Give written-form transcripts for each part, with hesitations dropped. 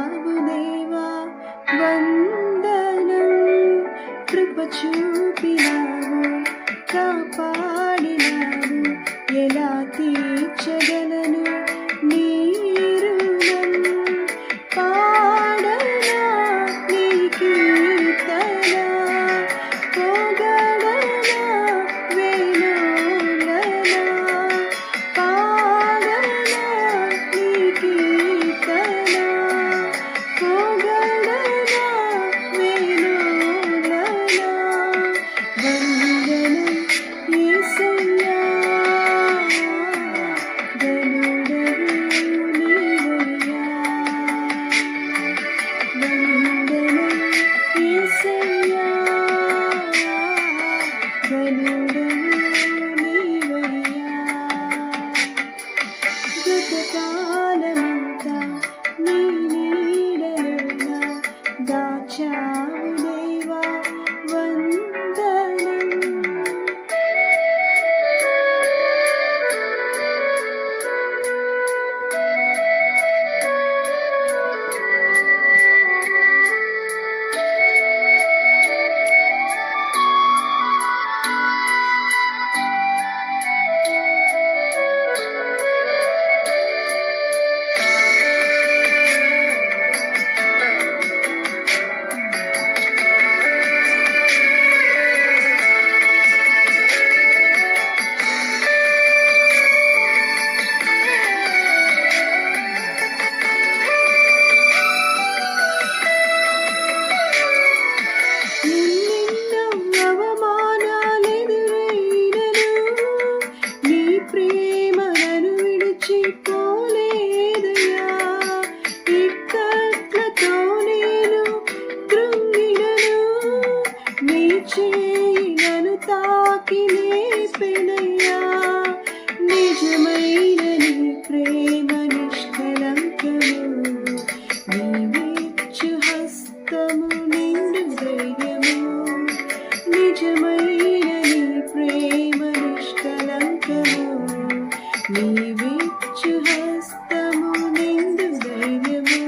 దాచావు దేవా వందనం, కృప చూపినావు కాపాడినావు, ఎలా తీర్చగలను నీ రుణం. పాడనా నీ కీర్తన, పొగడనా వేణులనా, పాడనా నీ కీర్తన, పొగడనా వేణులనా. వందనం యేసయ్యా, ధన్యుడవు నీవయ్యా. వందనం యేసయ్యా, ధన్యుడవు నీవయ్యా. గతకాలమంతా నీ నీడలోన దాచావు దేవా వందనం. ఎన్నెన్నో అవమానాలెదురైనను నీ ప్రేమ నన్ను విడిచిపోలేదయ్యా. ఇక్కట్లతో నేను కృంగినను, నీ చేయి నన్ను తాకి లేపెనయ్యా. నిజమైన నీ ప్రేమ నిష్కలంకము, నీవిచ్చు హస్తము నిండు ధైర్యము. నిజమైన నీ ప్రేమ నిష్కలంకము, నీవిచ్చు హస్తము నిండు ధైర్యము.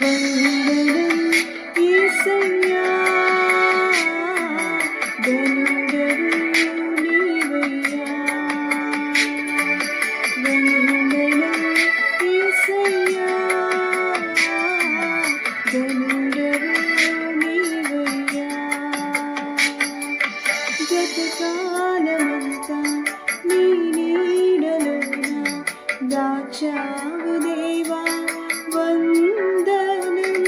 వందనం యేసయ్యా, ధన్యుడవు నీవయ్యా. వందనం యేసయ్యా, ధన్యుడవు నీవయ్యా. గతకాలమంతా నీ నీడలోన దాచావు దేవా వందనం.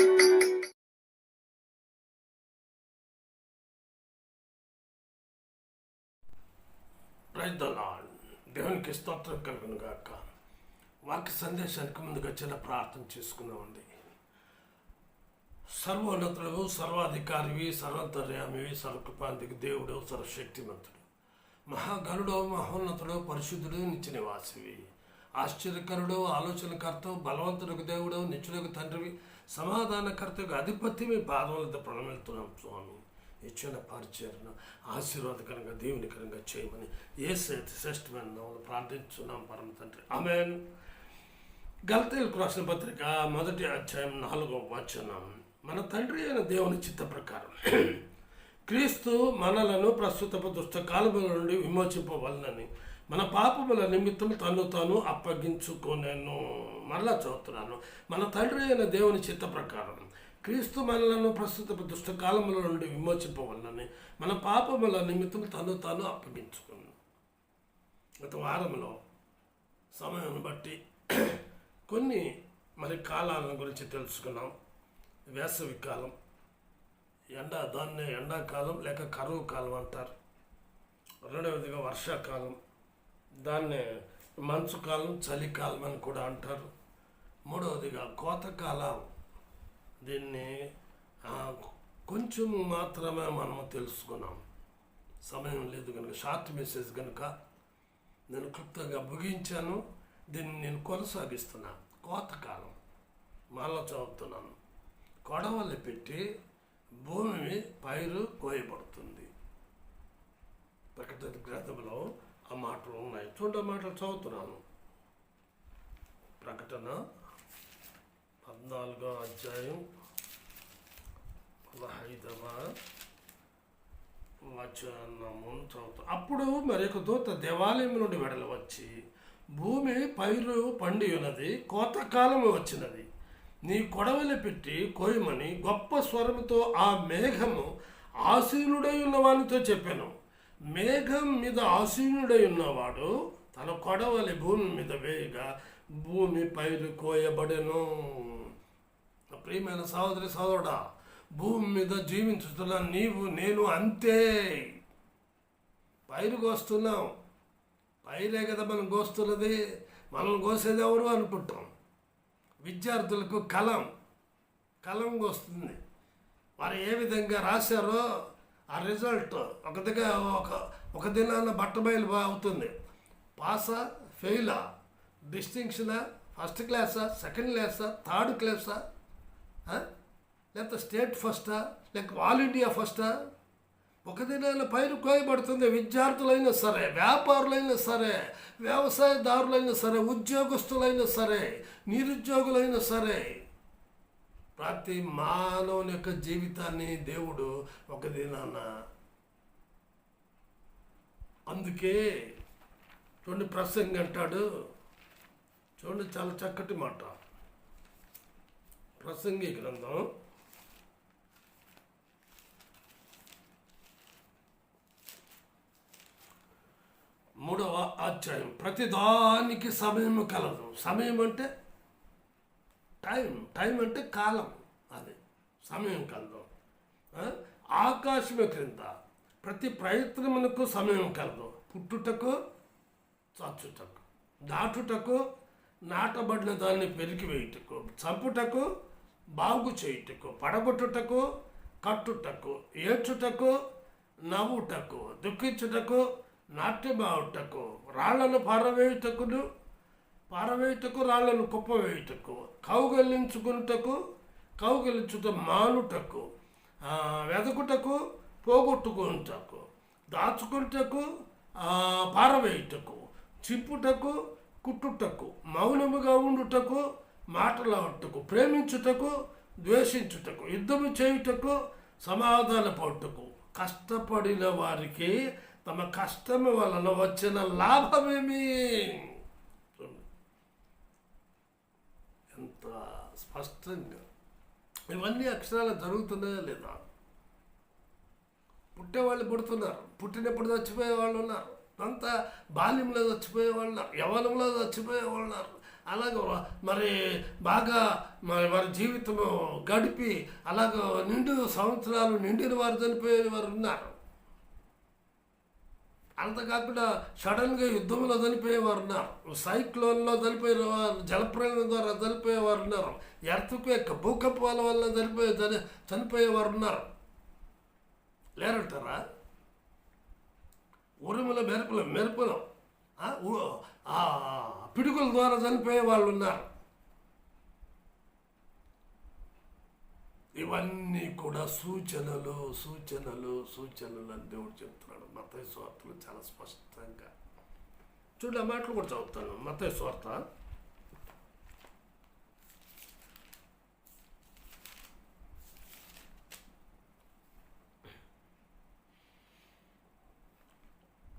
Praise the Lord. దేవునికి స్తోత్రం కలుగును గాక. వాక్య సందేశానికి ముందుగా చిన్న ప్రార్థన చేసుకున్నామండి. సర్వోన్నతుడు, సర్వాధికారివి, సర్వంతర్యామివి, సర్వకృపాంతికి దేవుడు, సర్వశక్తిమంతుడు, మహాగణుడు, మహోన్నతుడు, పరిశుద్ధుడు, నిత్య నివాసివి, ఆశ్చర్యకరుడు, ఆలోచనకర్త, బలవంతుడికి దేవుడు, నిత్యులకు తండ్రివి, సమాధానకర్తకు అధిపతి, మీ పాదములతో ప్రణమిస్తున్నాం స్వామి. ఇచ్చిన పరిచయను ఆశీర్వాదకరంగా దీవెనకరంగా చేయమని యేసు శ్రేష్టమైన నామములో ప్రార్థించున్నాం పరమ తండ్రి, ఆమేన్. గలతీయులకు రాసిన పత్రిక 1వ అధ్యాయం 4వ వచనం. మన తండ్రి అయిన దేవుని చిత్త ప్రకారం క్రీస్తు మనలను ప్రస్తుతపు దుష్టకాలముల నుండి విమోచింపవలనని మన పాపముల నిమిత్తం తను తాను అప్పగించుకొనెను. మరలా చదువుతున్నాను. మన తండ్రి అయిన దేవుని చిత్త ప్రకారం క్రీస్తు మనలను ప్రస్తుత దుష్టకాలముల నుండి విమోచింపవలనని మన పాపముల నిమిత్తం తను తాను అప్పగించుకున్నాను. గత వారంలో సమయం బట్టి కొన్ని కాలాల గురించి తెలుసుకున్నాం. వేసవి కాలం, దాన్నే ఎండాకాలం లేక కరువు కాలం అంటారు. రెండవదిగా వర్షాకాలం, దాన్నే మంచు కాలం, చలికాలం అని కూడా అంటారు. మూడవదిగా కోతకాలం. దీన్ని కొంచెం మాత్రమే మనము తెలుసుకున్నాం, సమయం లేదు కనుక షార్ట్ మెసేజ్ కనుక నేను క్లుప్తంగా ముగించాను. దీన్ని నేను కొనసాగిస్తున్నాను. కోతకాలం మళ్ళా చదువుతున్నాను. కొడవలి పెట్టి భూమి పైరు కోయబడుతుంది. ప్రకటన గ్రంథంలో ఆ మాటలు ఉన్నాయి. మాటలు చదువుతున్నాను. ప్రకటన 4వ అధ్యాయం 15వ వచనము చదువుతాం. అప్పుడు మరొక దూత దేవాలయం నుండి వెడల వచ్చి, భూమి పైరు పండి ఉన్నది, కోతకాలము వచ్చినది, నీ కొడవలి పెట్టి కోయమని గొప్ప స్వరముతో ఆ మేఘము ఆసీనుడై ఉన్నవానితో చెప్పాను. మేఘం మీద ఆసీనుడై ఉన్నవాడు తన కొడవలి భూమి మీద వేయగా భూమి పైరు కోయబడెను. ప్రియమైన సహోదరి సహోదరుడా, భూమి మీద జీవించుతున్న నీవు నేను అంతే. పైరు కోస్తున్నాం, పైరే కదా మనం కోస్తున్నది. మనం కోసేది ఎవరు అనుకుంటాం. విద్యార్థులకు కలం కోస్తుంది. వారు ఏ విధంగా రాశారో ఆ రిజల్ట్ ఒక దినాన బట్టబయలు అవుతుంది. పాసా, ఫెయిలా, డిస్టింక్షనా, ఫస్ట్ క్లాసా, సెకండ్ క్లాసా, థర్డ్ క్లాసా, లేకపోతే స్టేట్ ఫస్టా, లేక ఆల్ ఇండియా ఫస్టా? ఒక దినాన పైరు కోయబడుతుంది. విద్యార్థులైనా సరే, వ్యాపారులైనా సరే, వ్యవసాయదారులైనా సరే, ఉద్యోగస్తులైనా సరే, నిరుద్యోగులైనా సరే, ప్రతి మానవుని యొక్క జీవితాన్ని దేవుడు ఒక దినాన. అందుకే చూడండి, ప్రసంగి అంటాడు, చూడండి చాలా చక్కటి మాట. ప్రసంగి గ్రంథం 3వ అధ్యాయం. ప్రతిదానికి సమయం కలదు. సమయం అంటే టైం అంటే కాలం. అది సమయం కలదు. ఆకాశమే క్రింద ప్రతి ప్రయత్నమునకు సమయం కలదు. పుట్టుటకు, చచ్చుటకు, దాటుటకు, నాటబడిన దాన్ని పెరికివేయుటకు, చంపుటకు, బాగు చేయుటకు, పడగొట్టుటకు, కట్టుటకు, ఏడ్చుటకు, నవ్వుటకు, దుఃఖించుటకు, నాట్యమావుటకు, రాళ్లను పారవేయుటకు, రాళ్లను కుప్పవేయుటకు, కౌగలించుట మానుటకు, వెదకుటకు, పోగొట్టుకుంటకు, దాచుకుంటకు, పారవేయుటకు, చింపుటకు, కుట్టుటకు, మౌనముగా ఉండుటకు, మాటలాడుటకు, ప్రేమించుటకు, ద్వేషించుటకు, యుద్ధము చేయుటకు, సమాధాన పడుటకు. కష్టపడిన వారికి తమ కష్టము వలన వచ్చిన లాభమేమి? ఎంత స్పష్టంగా ఇవన్నీ అక్షరాలు జరుగుతున్నాయా లేదా? పుట్టేవాళ్ళు పుడుతున్నారు, పుట్టినప్పుడు చచ్చిపోయే వాళ్ళు ఉన్నారు, అంతా బాల్యంలో చచ్చిపోయే వాళ్ళు ఉన్నారు, యవ్వనంలో చచ్చిపోయే వాళ్ళు ఉన్నారు. అలాగే మరి బాగా వారి జీవితము గడిపి అలాగ సంవత్సరాలు నిండిన వారు చనిపోయే వారు ఉన్నారు. అంతకాకుండా సడన్గా యుద్ధంలో చనిపోయేవారు ఉన్నారు, సైక్లోన్లో చనిపోయేవారు, జలప్రలయం ద్వారా చనిపోయేవారు ఉన్నారు, ఎర్త్క్వేక్ భూకంపాల వల్ల చనిపోయేవారు ఉన్నారు. లేరంటారా? ఉరుముల మెరుపులు పిడుగుల ద్వారా చనిపోయే వాళ్ళు ఉన్నారు. ఇవన్నీ కూడా సూచనలు అని దేవుడు చెప్తున్నాడు మత్తయి సువార్తలో చాలా స్పష్టంగా. చూడండి, ఆ మాటలు కూడా చదువుతాను. మత్తయి సువార్త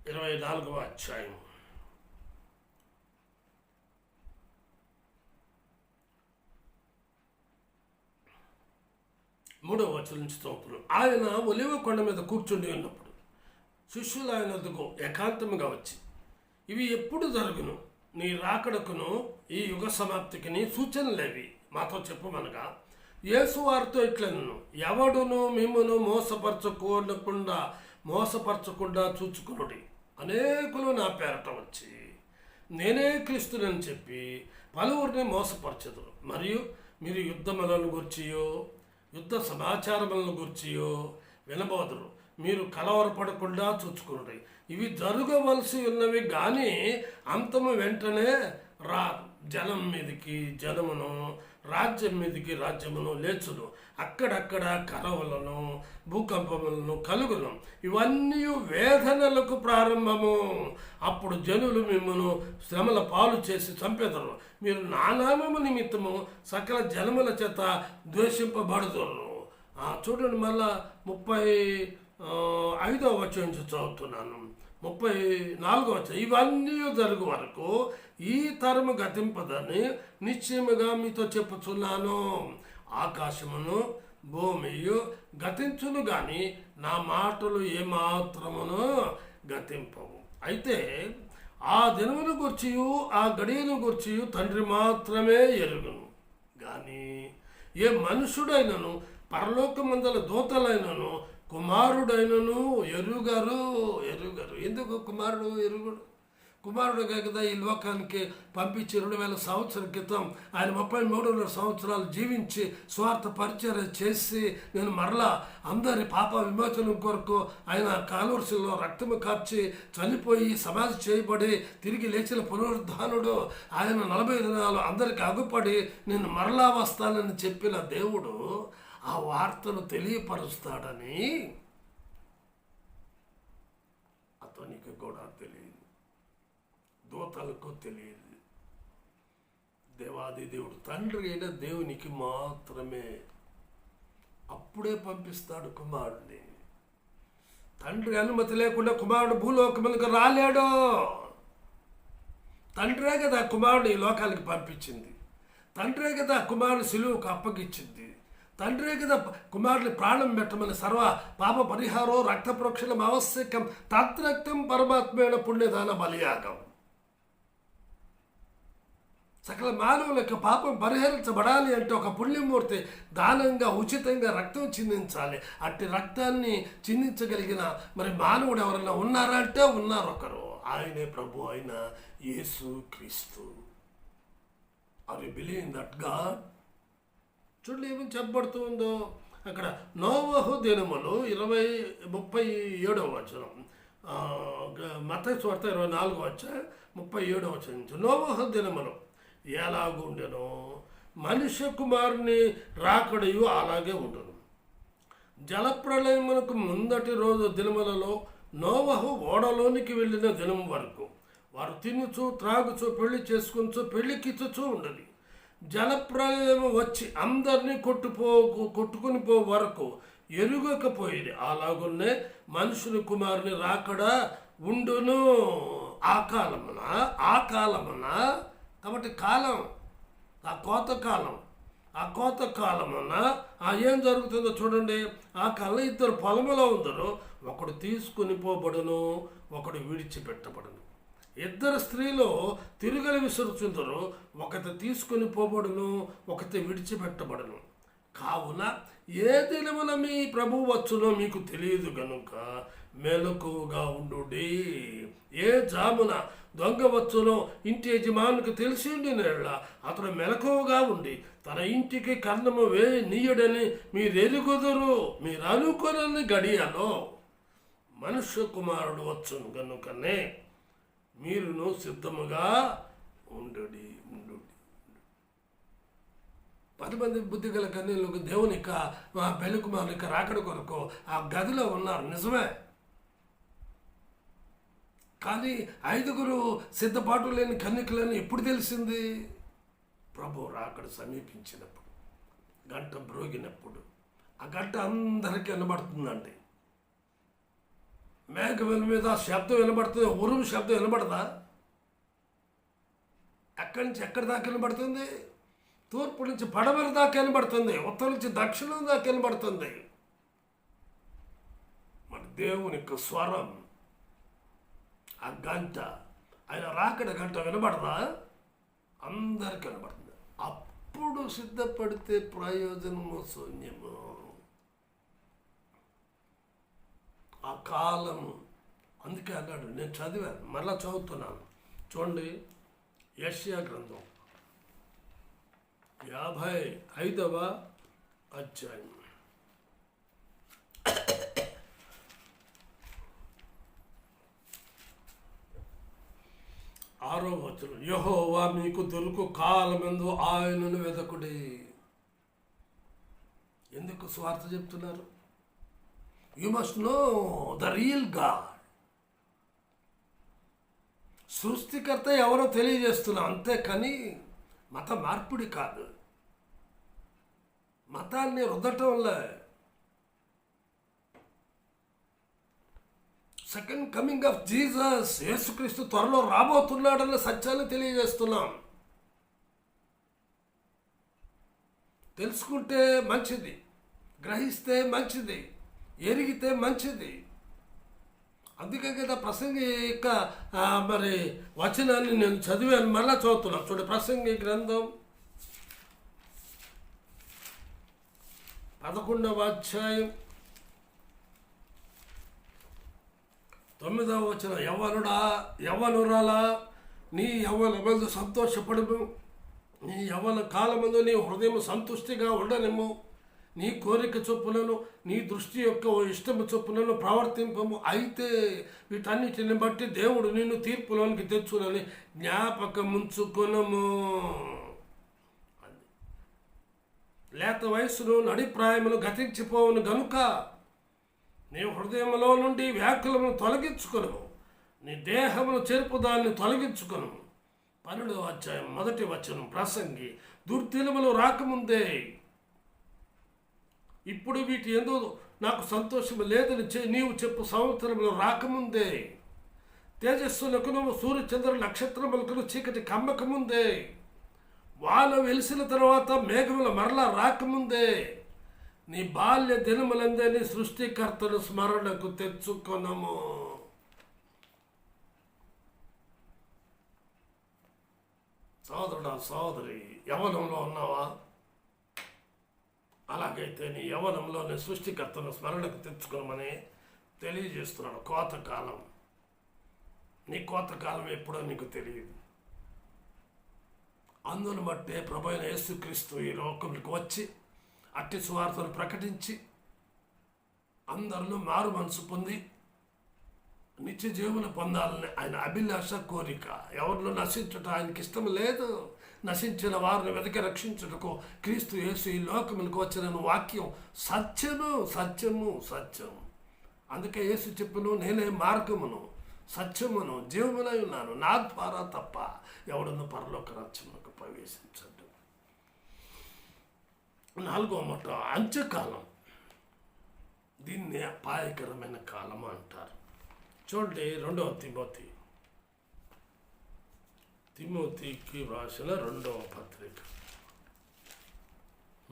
24వ అధ్యాయం 3వ వచనం నుంచి చదువుతున్నాం. ఆయన ఒలివ కొండ మీద కూర్చుండి ఉన్నప్పుడు శిష్యులు ఆయన వద్దకు ఏకాంతముగా వచ్చి, ఇవి ఎప్పుడు జరుగును? నీ రాకడకును ఈ యుగ సమాప్తికి సూచనలేవి మాతో చెప్పమనగా, యేసు వారితో ఇట్లనను, ఎవడును మిమ్మును మోసపరచకుండా చూచుకునుడి. అనేకులు నా పేరట వచ్చి నేనే క్రీస్తునని చెప్పి పలువురిని మోసపరచెదరు. మరియు మీరు యుద్ధములను గుర్చియో యుద్ధ సమాచారములను గుర్చియో వినబోదరు. మీరు కలవరపడకుండా చూచుకునుడి. ఇవి జరగవలసి ఉన్నవి కానీ అంతము వెంటనే రాదు. జనం మీదకి జనమును రాజ్యం మీదికి రాజ్యమును లేచును, అక్కడక్కడ కరవులను భూకంపములను కలుగును, ఇవన్నీ వేదనలకు ప్రారంభము. అప్పుడు జనులు మిమ్మను శ్రమల పాలు చేసి చంపెదరు, మీరు నా నామము నిమిత్తము సకల జనముల చేత ద్వేషింపబడుతురు. చూడండి, మళ్ళా 35వ వచనం నుంచి చదువుతున్నాను. 34వ వచనం, ఇవన్నీ జరుగు వరకు ఈ తరము గతింపదని నిశ్చయముగా మీతో చెప్పుచున్నాను. ఆకాశమును భూమియు గతించును గాని నా మాటలు ఏమాత్రమును గతింపవు. అయితే ఆ దినమును గుర్చియు ఆ గడియను గుర్చియు తండ్రి మాత్రమే ఎరుగును, కానీ ఏ మనుషుడైనను పరలోకమందల దూతలైనను కుమారుడైనను ఎరుగరు. ఎందుకు కుమారుడు ఎరుగుడు? కుమారుడుగా కదా ఈ లోకానికి పంపించి 2000 సంవత్సరాల క్రితం ఆయన 33 సంవత్సరాలు జీవించి స్వార్థ పరిచర్య చేసి నేను మరలా అందరి పాప విమోచనం కొరకు ఆయన కాలువరిలో రక్తము కార్చి చనిపోయి సమాధి చేయబడి తిరిగి లేచిన పునరుద్ధానుడు ఆయన 40 దినాలు అందరికి అగుపడి నేను మరలా వస్తానని చెప్పిన దేవుడు ఆ వార్తను తెలియపరుస్తాడని అతనికి కూడా తెలియదు, దూతలకు తెలియదు. దేవాది దేవుడు తండ్రి అయిన దేవునికి మాత్రమే అప్పుడే పంపిస్తాడు కుమారుడిని. తండ్రి అనుమతి లేకుండా కుమారుడు భూలోకములకు రాలేడు. తండ్రే కదా కుమారుడు ఈ లోకానికి పంపించింది, తండ్రే కదా కుమారుడు సిలువకు అప్పగించింది, తండ్రే కదా కుమారుని ప్రాణం పెట్టమని సర్వ పాప పరిహారం రక్త ప్రోక్షణం ఆవశ్యకం, తద్రక్తం పరమాత్మైన పుణ్యదాన బలియాగం. సకల మానవుల యొక్క పాపం పరిహరించబడాలి అంటే ఒక పుణ్యమూర్తి దానంగా ఉచితంగా రక్తం చిందించాలి. అట్టి రక్తాన్ని చిందించగలిగిన మరి మానవుడు ఎవరైనా ఉన్నారా అంటే ఉన్నారు, ఒకరు. ఆయనే ప్రభు అయిన Yesu Kristu. Are you believe in that God? చూడండి ఏమని చెప్పబడుతుందో అక్కడ. నోవహు దినములు 37వ వచనం, మత్తయి సువార్త 24వ అధ్యాయం 37వ వచనం నుంచి. నోవహు దినములు ఎలాగుండెనో మనుష్య కుమారుని రాకడయు అలాగే ఉండును. జలప్రళయమునకు ముందటి రోజు దినములలో నోవహు ఓడలోనికి వెళ్ళిన దినం వరకు వారు తినుచు త్రాగుచు పెళ్లి చేసుకుని పెళ్లికిచ్చుచూ ఉండదు. జలప్రళయము వచ్చి అందరినీ కొట్టుకుని పో వరకు ఎరుగకపోయేది. అలాగున్నే మనుషుని కుమారుని రాకడ ఉండును. ఆ కాలమున కాబట్టి కాలం, ఆ కోత కాలమున ఏం జరుగుతుందో చూడండి. ఆ కాలంలో 2 పొలములో ఉందరు, ఒకడు తీసుకుని పోబడును, ఒకడు విడిచిపెట్టబడును. 2 స్త్రీలు తిరుగలి విసురుచుందరు, ఒకటి తీసుకుని పోబడును, ఒకటి విడిచిపెట్టబడును. కావున ఏ దినమున మీ ప్రభు వచ్చునో మీకు తెలియదు గనుక మెలకువగా ఉండుడి. ఏ జామున దొంగ వచ్చునో ఇంటి యజమానికి తెలిసిండినెడల అతడు మెలకువగా ఉండి తన ఇంటికి కన్నము నీయుడని మీరెరుగుదురు. మీరు అనుకునని గడియలో మనుష్య కుమారుడు వచ్చును గనుకనే మీరును సిద్ధముగా ఉండుడి. 10 మంది బుద్ధి గల కన్యలకు దేవుని పెళ్లి కుమారుని రాకడ కొరకు ఆ గదిలో ఉన్నారు, నిజమే. కానీ 5 సిద్ధపాటు లేని కన్యకలని ఎప్పుడు తెలిసింది? ప్రభు రాకడ సమీపించినప్పుడు, గంట మ్రోగినప్పుడు. ఆ గంట అందరికీ వినబడుతుందండి. మేఘముల మీద శబ్దం వినబడుతుంది, ఉరుము శబ్దం వినబడదా? ఎక్కడి నుంచి ఎక్కడి దాకా వినబడుతుంది? తూర్పు నుంచి పడమర దాకా వినబడుతుంది, ఉత్తరం నుంచి దక్షిణం దాకా వినబడుతుంది. మన దేవుని యొక్క స్వరం, ఆ గంట, ఆయన రాకడ గంట వినబడదా? అందరికి వినబడుతుంది. అప్పుడు సిద్ధపడితే ప్రయోజనము శూన్యము. ఆ కాలము అందుకే అన్నాడు. నేను చదివాను, మరలా చదువుతున్నాను. చూడండి, యెషయా గ్రంథం 55వ అధ్యాయం. 6వ వచనం, యెహోవా మీకు దొరుకు కాలమందు ఆయనను వెదకుడి. ఎందుకు స్వార్థ చెప్తున్నారు? You must know the real God. సృష్టికర్త ఎవరో తెలియజేస్తున్నాం అంతే, కానీ మత మార్పిడి కాదు, మతాన్ని రుద్దటంలే. సెకండ్ కమింగ్ ఆఫ్ జీసస్, యేసుక్రీస్తు త్వరలో రాబోతున్నాడన్న సత్యాన్ని తెలియజేస్తున్నాం. తెలుసుకుంటే మంచిది, గ్రహిస్తే మంచిది, ఎరిగితే మంచిది. అందుకే కదా ప్రసంగి యొక్క మరి వచనాన్ని నేను చదివాను, మళ్ళా చదువుతున్నాను. చూడండి, ప్రసంగి గ్రంథం 11వ అధ్యాయం 9వ వచనం, యవ్వనుడా యవ్వనురాలా నీ యవ్వనమందు సంతోషపడుము, నీ యవ్వన కాలమందు నీ హృదయం సంతుష్టిగా ఉండనిమ్ము, నీ కోరిక చొప్పులను నీ దృష్టి యొక్క ఇష్టము చొప్పులను ప్రవర్తింపము. అయితే వీటన్నిటిని బట్టి దేవుడు నిన్ను తీర్పులోనికి తెచ్చునని జ్ఞాపకముంచుకొనము. లేత వయస్సును నడిప్రాయమును గతించిపోవును గనుక నీ హృదయంలో నుండి వ్యాకులమును తొలగించుకొను, నీ దేహమును చెరుపుదాన్ని తొలగించుకొను. 12వ అధ్యాయం 1వ వచనం, ప్రసంగి, దుర్దినములు రాకముందే ఇప్పుడు వీటి ఎందు నాకు సంతోషం లేదని నీవు చెప్పు సంవత్సరంలో రాకముందే, తేజస్సులకును సూర్యచంద్ర నక్షత్రములకును చీకటి కమ్మకముందే, వాన వెలిసిన తర్వాత మేఘముల మరలా రాకముందే, నీ బాల్య దినములందే నీ సృష్టికర్తను స్మరణకు తెచ్చుకొనము. సోదరుడా సోదరి, యవ్వనంలో ఉన్నావా? అలాగైతే నీ యవ్వనంలో నీ సృష్టికర్తను స్మరణకు తెచ్చుకోమని తెలియజేస్తున్నాడు. కోతకాలం, నీ కోతకాలం ఎప్పుడో నీకు తెలియదు. అందును బట్టే ప్రభు అయిన యేసుక్రీస్తు ఈ లోకంలోకి వచ్చి అట్టి సువార్తను ప్రకటించి అందరిలో మారు మనసు పొంది నిత్య జీవన పొందాలని ఆయన అభిలాష, కోరిక. ఎవరిలో నశించటం ఆయనకి ఇష్టం లేదు. నశించిన వారిని వెతికి రక్షించుటకు క్రీస్తు యేసు ఈ లోకములకు వచ్చిన వాక్యం సత్యము సత్యము సత్యం. అందుకే యేసు చెప్పును, నేనే మార్గమును సత్యమును జీవమునై ఉన్నాను, నా ద్వారా తప్ప ఎవడನ್ನು పరలోక రాజ్యమునకు ప్రవేశించడు. 4వ మాట, అంత్యకాలం. దీన్ని అపాయకరమైన కాలం అంటారు. చూడండి, 2వ తిమోతికి వ్రాసిన 2వ పత్రిక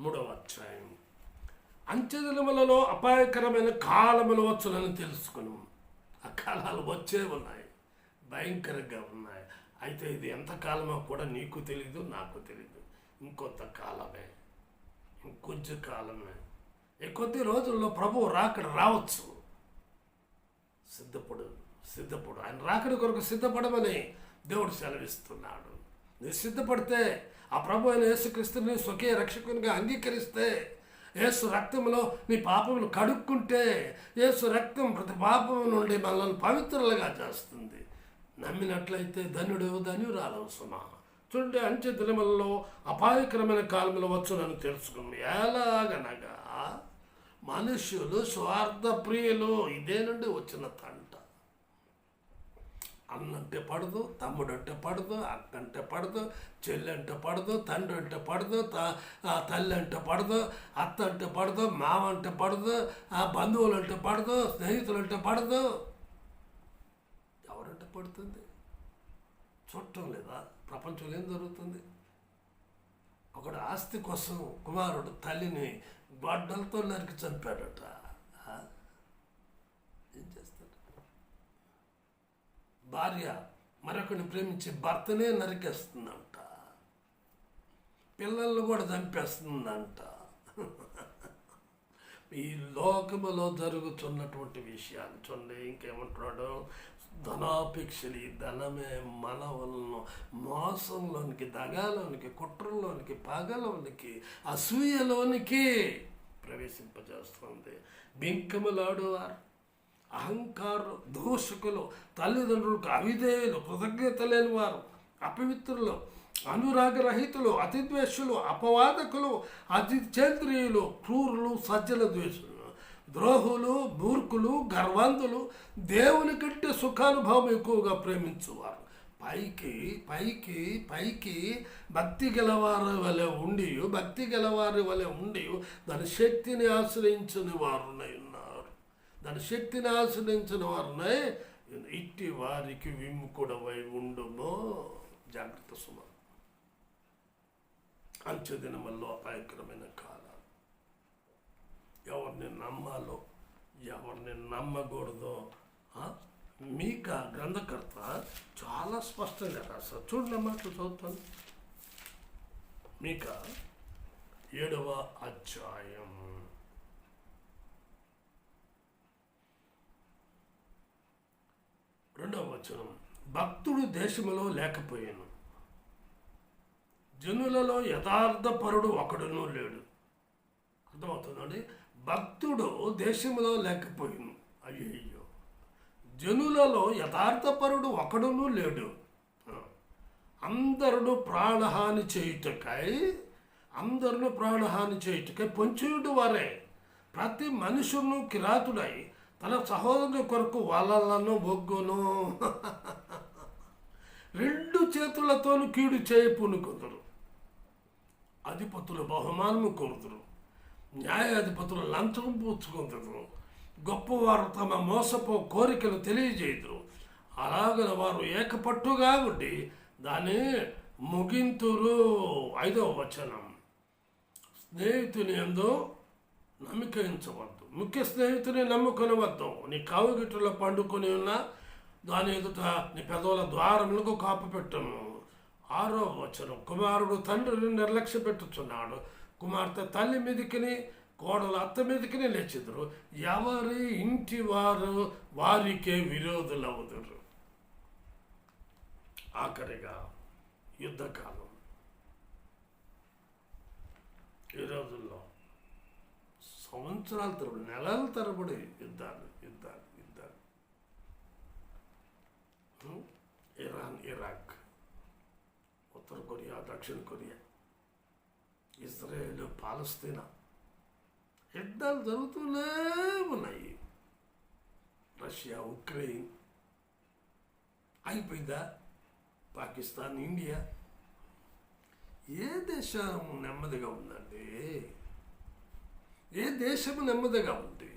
3వ అధ్యాయం, అంత్యదినములలో అపాయకరమైన కాలములు వచ్చునని తెలుసుకును. ఆ కాలాలు వచ్చే ఉన్నాయి, భయంకరంగా ఉన్నాయి. అయితే ఇది ఎంతకాలమో కూడా నీకు తెలీదు, నాకు తెలీదు. ఇంకొంత కాలమే, ఇంకొంచెం కాలమే. ఈ కొద్ది రోజుల్లో ప్రభువు రాకడ రావచ్చు. సిద్ధపడు. ఆయన రాకడ కొరకు సిద్ధపడమని దేవుడు సెలవిస్తున్నాడు. నువ్వు సిద్ధపడితే, ఆ ప్రభు అయిన యేసుక్రీస్తుని స్వకీయ రక్షకునిగా అంగీకరిస్తే, యేసు రక్తంలో నీ పాపములు కడుక్కుంటే, యేసు రక్తం ప్రతి పాపము నుండి మనల్ని పవిత్రులుగా చేస్తుంది. నమ్మినట్లయితే ధన్యుడు ధన్యురాలవు సుమా. చూడండి, అంత్య దినములలో అపాయకరమైన కాలంలో వచ్చునని తెలుసుకుంది. ఎలాగనగా మనుష్యులు స్వార్థ ప్రియులు. ఇదే నుండి వచ్చిన తంట. అన్నంటే పడదు, తమ్ముడంటే పడదు, అక్కంటే పడదు, చెల్లి అంటే పడదు, తండ్రి అంటే పడదు, తల్లి అంటే పడదు, అత్త అంటే పడదు, మామ అంటే పడదు, బంధువులు అంటే పడదు, స్నేహితులు అంటే పడదు. ఎవరంటే పడుతుంది? చూడటం లేదా ప్రపంచంలో ఏం జరుగుతుంది? ఒకడు ఆస్తి కోసం కుమారుడు తల్లిని గొడ్డలతో నరికి చంపాడట. ఏం చేస్తాడు? భార్య మరొకరిని ప్రేమించి భర్తనే నరికేస్తుందంట, పిల్లలను కూడా చంపేస్తుందంట. ఈ లోకములో జరుగుతున్నటువంటి విషయాలు చూడండి. ఇంకేమంటున్నాడు? ధనాపేక్షలు. ఈ ధనమే మనవలను మోసంలోనికి, దగాలోనికి, కుట్రలోనికి, పగలోనికి, అసూయలోనికి ప్రవేశింపజేస్తుంది. బింకములాడువారు, అహంకారులు, దోషకులు, తల్లిదండ్రులకు అవిధేయులు, కృతజ్ఞత లేని వారు, అపవిత్రులు, అనురాగరహితులు, అతిద్వేషులు, అపవాదకులు, అతిచేంద్రియులు, క్రూరులు, సజ్జల ద్వేషులు, ద్రోహులు, మూర్ఖులు, గర్వంతులు, దేవుని కంటే సుఖానుభవం ఎక్కువగా ప్రేమించువారు. పైకి పైకి పైకి భక్తి గలవారి వలె ఉండి దాని శక్తిని ఆశ్రయించని వారునై ఉన్నారు. దాని శక్తిని ఆశ్రయించిన వారునై ఇట్టి వారికి విముఖుడవై ఉండుమో. జాగ్రత్త సుమ. అంచెదినమల్లో అపాయకరమైన కాలాలు. ఎవరిని నమ్మాలో ఎవరిని నమ్మకూడదో మీకా గ్రంథకర్త చాలా స్పష్టంగా రాశారు. చూడండి మాట చదువుతాను. మీకా 7వ అధ్యాయం 2వ వచనం. భక్తుడు దేశములో లేకపోయాను, జనులలో యథార్థపరుడు ఒకడునూ లేడు. అర్థమవుతుందండి. భక్తుడు దేశములో లేకపోయాను. అయ్యయ్యో, జనులలో యథార్థపరుడు ఒకడునూ లేడు. అందరును ప్రాణహాని చేయుటకై పొంచుడు వారే. ప్రతి మనుషును కిరాతుడై తన సహోదరుని కొరకు వాళ్ళను బొగ్గును 2 చేతులతోనూ కీడు చేయి పూనుకొందరు. అధిపతులు బహుమానము కోరుదురు, న్యాయాధిపతులు లంచం పూచుకుందరు, గొప్పవారు తమ మోసపో కోరికలు తెలియజేయుదురు. అలాగన వారు ఏకపట్టుగా ఉండి దాన్ని ముగింతురు. 5వ వచనం. స్నేహితుని యందు నమ్మకించవద్దు, ముఖ్య స్నేహితుని నమ్ముకొనవద్దు. నీ కావుగిట్టులో పండుకొని ఉన్న దాని ఎదుట నీ పెదవుల ద్వారములకు కాపు పెట్టము. 6వ వచనం. కుమారుడు తండ్రిని నిర్లక్ష్య పెట్టుచున్నాడు, కుమార్తె తల్లి మీదికిని కోడలు అత్త మీదికిని లేచిదురు. ఎవరి ఇంటి వారు వారికే విరోధులవుదురు. ఆఖరిగా యుద్ధకాలం. ఈ రోజుల్లో సంవత్సరాల తరబడి, నెలల తరబడి యుద్ధాలు. ఇరాన్, ఇరాక్, ఉత్తర కొరియా, దక్షిణ కొరియా, ఇజ్రాయేల్, పాలస్తీనా యుద్ధాలు జరుగుతూనే ఉన్నాయి. రష్యా, ఉక్రెయిన్ అయిపోయిందా? పాకిస్తాన్, ఇండియా. ఏ దేశం నెమ్మదిగా ఉందండి? ఏ దేశము నెమ్మదిగా ఉంది?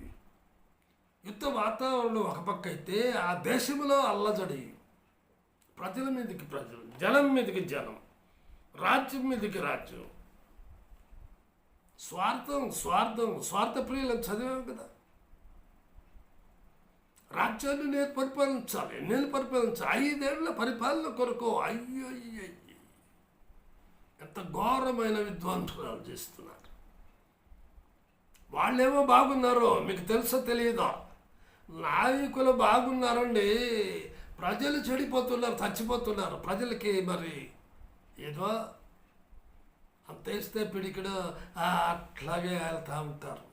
యుద్ధ వాతావరణం ఒక పక్క అయితే ఆ దేశంలో అల్లజడి, ప్రజల మీదకి ప్రజలు, జనం మీదకి జనం, రాజ్యం మీదకి రాజ్యం, స్వార్థప్రియులను చదివాం కదా. రాజ్యాన్ని నేను పరిపాలించాలి, 5 ఏళ్ల పరిపాలన కొరకు అయ్యో ఎంత ఘోరమైన విధ్వంసనాలు చేస్తున్నారు. వాళ్ళేమో బాగున్నారో మీకు తెలుసో తెలియదో, నాయకులు బాగున్నారండి, ప్రజలు చెడిపోతున్నారు, చచ్చిపోతున్నారు. ప్రజలకి మరి ఏదో అంత వేస్తే పిడికిడు అట్లాగే వెళ్తూ ఉంటారు.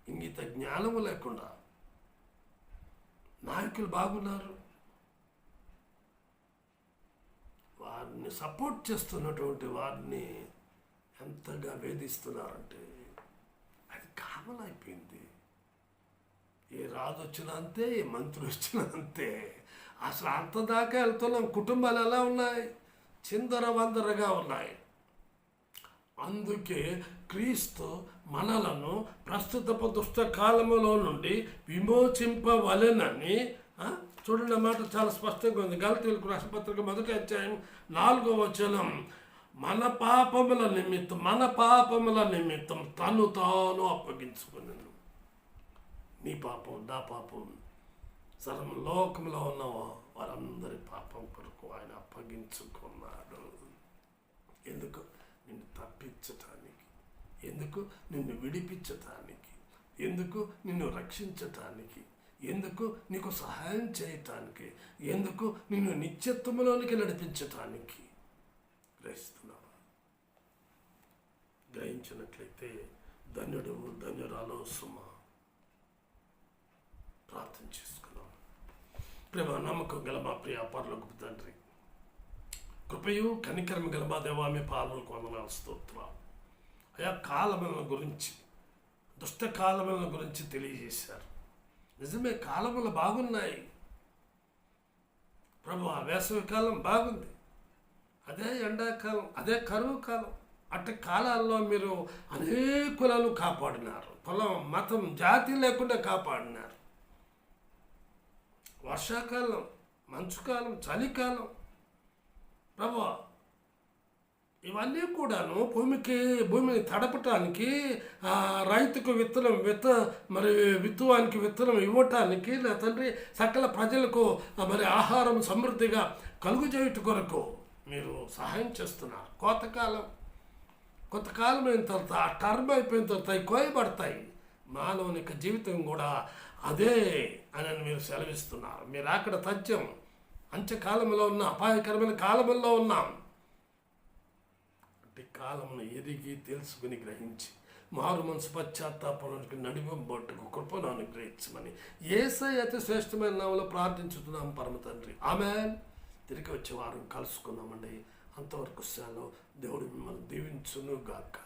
ఇంగిత జ్ఞానము లేకుండా నాయకులు బాగున్నారు, వారిని సపోర్ట్ చేస్తున్నటువంటి వారిని ఎంతగా వేధిస్తున్నారంటే అది కామన్ అయిపోయింది. ఏ రాజు వచ్చినా అంతే, ఏ మంత్రి వచ్చినా అంతే. అసలు అంత దాకా వెళ్తున్నాం. కుటుంబాలు ఎలా ఉన్నాయి? చిందరవందరగా ఉన్నాయి. అందుకే క్రీస్తు మనలను ప్రస్తుతపు దుష్ట కాలములో నుండి విమోచింపవలెనని చూడండి, మాట చాలా స్పష్టంగా ఉంది. గలతీయులకు రాసిన పత్రిక 1వ అధ్యాయం 4వ వచనం. మన పాపముల నిమిత్తం తను తాను అప్పగించుకున్నాను. నీ పాపం, నా పాపం, సర్వ లోకంలో ఉన్న వారందరి పాపం కొరకు ఆయన అప్పగించుకున్నాడు. ఎందుకు? నిన్ను తప్పించటానికి, ఎందుకు? నిన్ను విడిపించటానికి, ఎందుకు? నిన్ను రక్షించటానికి, ఎందుకు? నీకు సహాయం చేయటానికి, ఎందుకు? నిన్ను నిత్యత్వంలోనికి నడిపించటానికి. గ్రహిస్తున్నావా? గ్రహించినట్లయితే ధన్యుడు, ధన్యురాలు సుమ. ప్రార్థన చేసుకున్నాం. ప్రేమ నమ్మకం గల మా ప్రియ పరలోకపు తండ్రి, కృపయు కనికరం గల మా దేవా, మీ పాదములకు వందనాలు, స్తోత్రాలు. అయా, కాలముల గురించి, దుష్ట కాలముల గురించి తెలియజేశారు. నిజమే, కాలములు బాగున్నాయి ప్రభు. వేసవి కాలం బాగుంది, అదే ఎండాకాలం, అదే కరువు కాలం. అట్టి కాలాల్లో మీరు అనేకులను కాపాడినారు. కులం, మతం, జాతి లేకుండా కాపాడినారు. వర్షాకాలం, మంచుకాలం, చలికాలం ప్రభు, ఇవన్నీ కూడాను భూమిని తడపటానికి, రైతుకు విత్తనం మరి విత్తువానికి విత్తనం ఇవ్వటానికి, నా తండ్రి సకల ప్రజలకు మరి ఆహారం సమృద్ధిగా కలుగుచేయుట కొరకు మీరు సహాయం చేస్తున్నారు. కొంతకాలం అయిన తర్వాత, ఆ టర్మ్ అయిపోయిన తర్వాత అవి కోయబడతాయి. మానవుని యొక్క జీవితం కూడా అదే అని మీరు సెలవిస్తున్నారు. మీరు అక్కడ తథ్యం, అంత్యకాలంలో ఉన్న అపాయకరమైన కాలంలో ఉన్నాం. అంటే కాలమును ఎరిగి తెలుసుకుని గ్రహించి మారు మనసు పశ్చాత్తాపానికి నడిపింబట్టుకు కృపను అనుగ్రహించమని యేసయ్య అతి శ్రేష్టమైన నామములో ప్రార్థించుతున్నాం పరమ తండ్రి, ఆమేన్. తిరిగి వచ్చే వారం కలుసుకుందామండి. అంతవరకు సెలవు. దేవుడు మిమ్మల్ని దీవించును గాక.